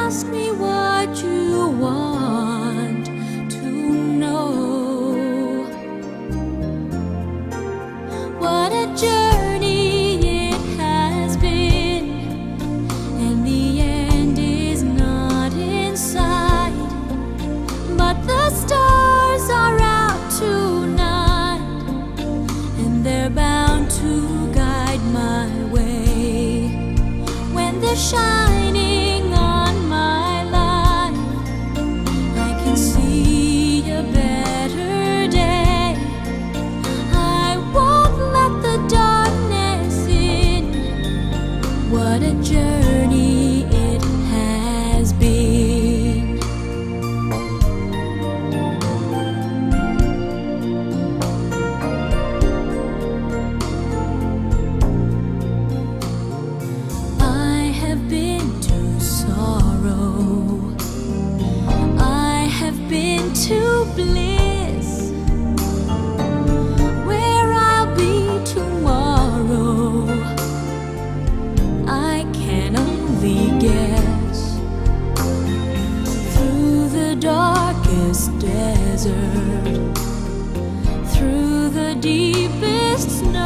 ask me what you want to know. What a journey it has been, and the end is not in sight. But the stars are out tonight, and they're bound to guide my way. When they're shining on my life, I can see a better day. I won't let the darkness in. What a journey it has been. I have been to sorrow, I have been to bliss. Where I'll be tomorrow, I can only guess. Through the darkest desert, through the deepest snow,